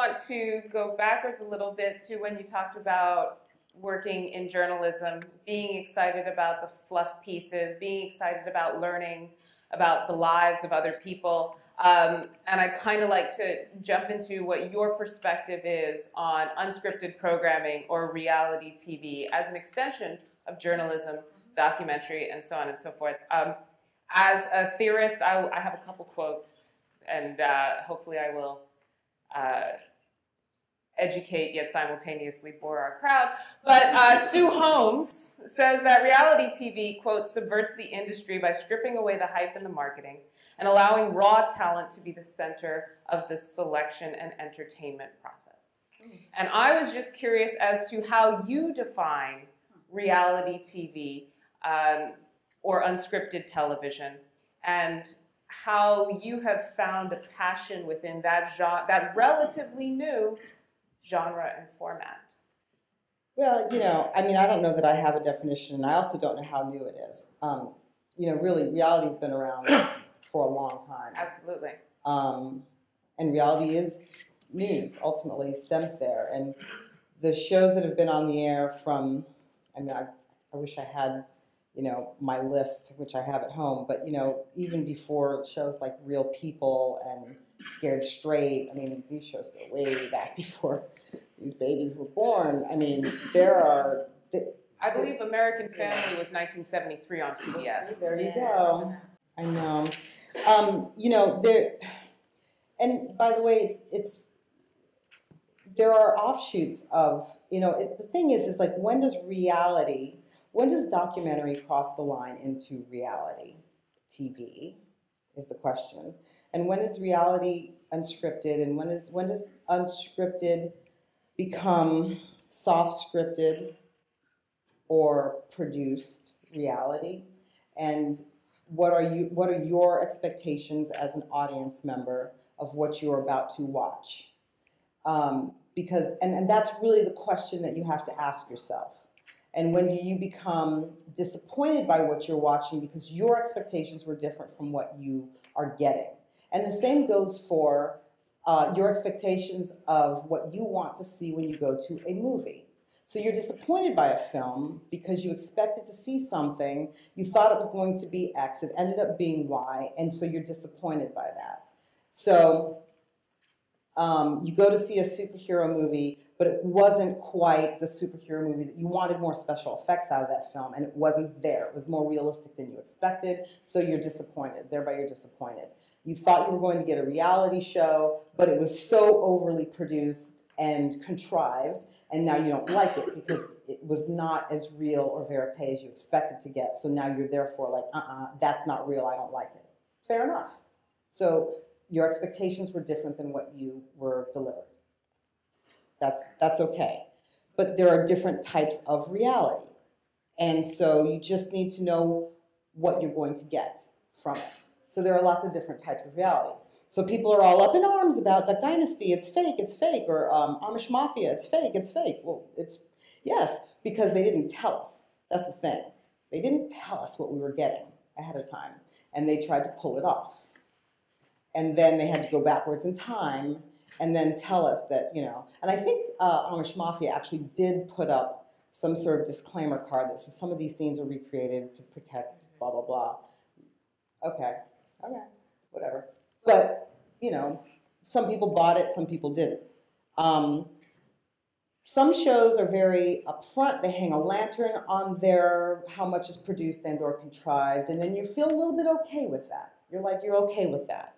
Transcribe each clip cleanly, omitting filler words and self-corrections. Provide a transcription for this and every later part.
want to go backwards a little bit to when you talked about working in journalism, being excited about the fluff pieces, being excited about learning about the lives of other people. And I'd kind of like to jump into what your perspective is on unscripted programming or reality TV as an extension of journalism, documentary, and so on and so forth. As a theorist, I have a couple quotes, and hopefully I will educate yet simultaneously bore our crowd. But Sue Holmes says that reality TV, quote, subverts the industry by stripping away the hype and the marketing and allowing raw talent to be the center of the selection and entertainment process. And I was just curious as to how you define reality TV or unscripted television, and how you have found a passion within that genre, that relatively new genre and format. Well, you know, I mean, I don't know that I have a definition, and I also don't know how new it is. You know, really, reality's been around for a long time. Absolutely. And reality is news, ultimately, stems there. And the shows that have been on the air from, I mean, I wish I had, you know, my list, which I have at home, but, you know, even before shows like Real People and Scared Straight, I mean, these shows go way back before these babies were born. I mean, there are... I believe American Family was 1973 on PBS. There you go. I know. You know, there... And by the way, there are offshoots of, you know, the thing is like, when does documentary cross the line into reality TV is the question. And when is reality unscripted, and when does unscripted become soft scripted or produced reality? And what are your expectations as an audience member of what you're about to watch? Because that's really the question that you have to ask yourself. And when do you become disappointed by what you're watching because your expectations were different from what you are getting? And the same goes for your expectations of what you want to see when you go to a movie. So you're disappointed by a film because you expected to see something, you thought it was going to be X, it ended up being Y, and so you're disappointed by that. So you go to see a superhero movie, but it wasn't quite the superhero movie that you wanted. More special effects out of that film, and it wasn't there. It was more realistic than you expected, so you're disappointed. Thereby you're disappointed. You thought you were going to get a reality show, but it was so overly produced and contrived, and now you don't like it because it was not as real or verite as you expected to get. So now you're therefore like, that's not real, I don't like it. Fair enough. So your expectations were different than what you were delivered. That's okay. But there are different types of reality. And so you just need to know what you're going to get from it. So there are lots of different types of reality. So people are all up in arms about Duck Dynasty, it's fake, or Amish Mafia, it's fake. Well, it's, yes, because they didn't tell us. That's the thing. They didn't tell us what we were getting ahead of time, and they tried to pull it off. And then they had to go backwards in time and then tell us that, you know, and I think Amish Mafia actually did put up some sort of disclaimer card that says some of these scenes are recreated to protect blah, blah, blah. Okay, whatever. But, you know, some people bought it, some people didn't. Some shows are very upfront. They hang a lantern on their how much is produced and or contrived, and then you feel a little bit okay with that. You're okay with that.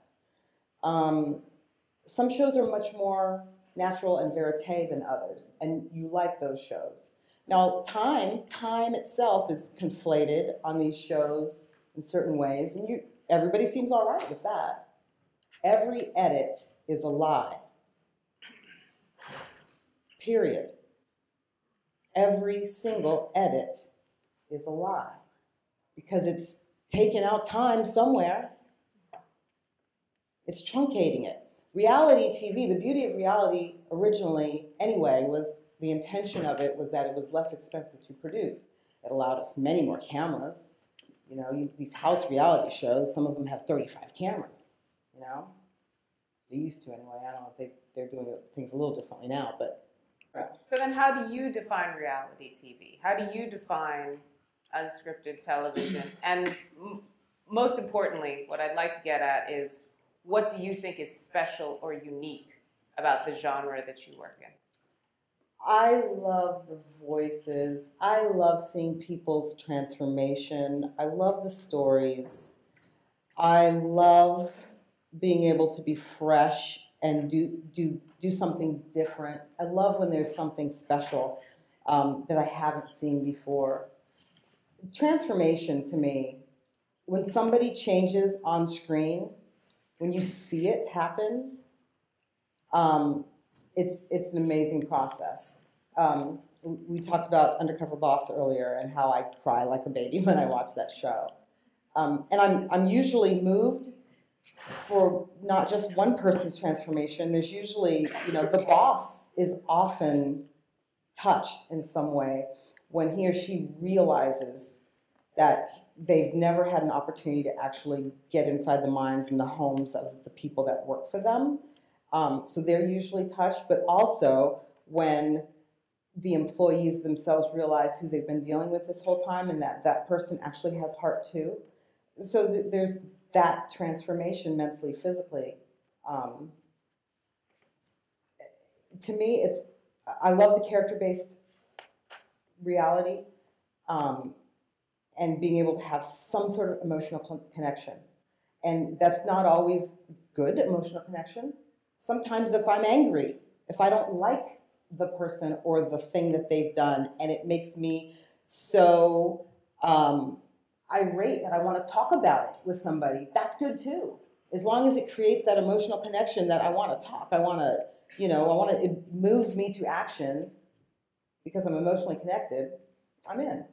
Some shows are much more natural and verite than others, and you like those shows. Now, time itself is conflated on these shows in certain ways, and everybody seems all right with that. Every edit is a lie. Period. Every single edit is a lie because it's taken out time somewhere. It's truncating it. Reality TV, the beauty of reality originally anyway was the intention of it was that it was less expensive to produce. It allowed us many more cameras. You know, these house reality shows, some of them have 35 cameras, you know. They used to anyway. I don't know if they're doing things a little differently now, but. So then how do you define reality TV? How do you define unscripted television? And most importantly, what I'd like to get at is, what do you think is special or unique about the genre that you work in? I love the voices. I love seeing people's transformation. I love the stories. I love being able to be fresh and do something different. I love when there's something special that I haven't seen before. Transformation to me, when somebody changes on screen, when you see it happen, it's an amazing process. We talked about Undercover Boss earlier and how I cry like a baby when I watch that show. And I'm usually moved for not just one person's transformation. There's usually, the boss is often touched in some way when he or she realizes that they've never had an opportunity to actually get inside the minds and the homes of the people that work for them. So they're usually touched, but also when the employees themselves realize who they've been dealing with this whole time and that person actually has heart too. So there's that transformation mentally, physically. To me, I love the character-based reality and being able to have some sort of emotional connection. And that's not always good emotional connection. Sometimes if I'm angry, if I don't like the person or the thing that they've done, and it makes me so irate that I want to talk about it with somebody, that's good too. As long as it creates that emotional connection that I want to talk, it moves me to action because I'm emotionally connected, I'm in.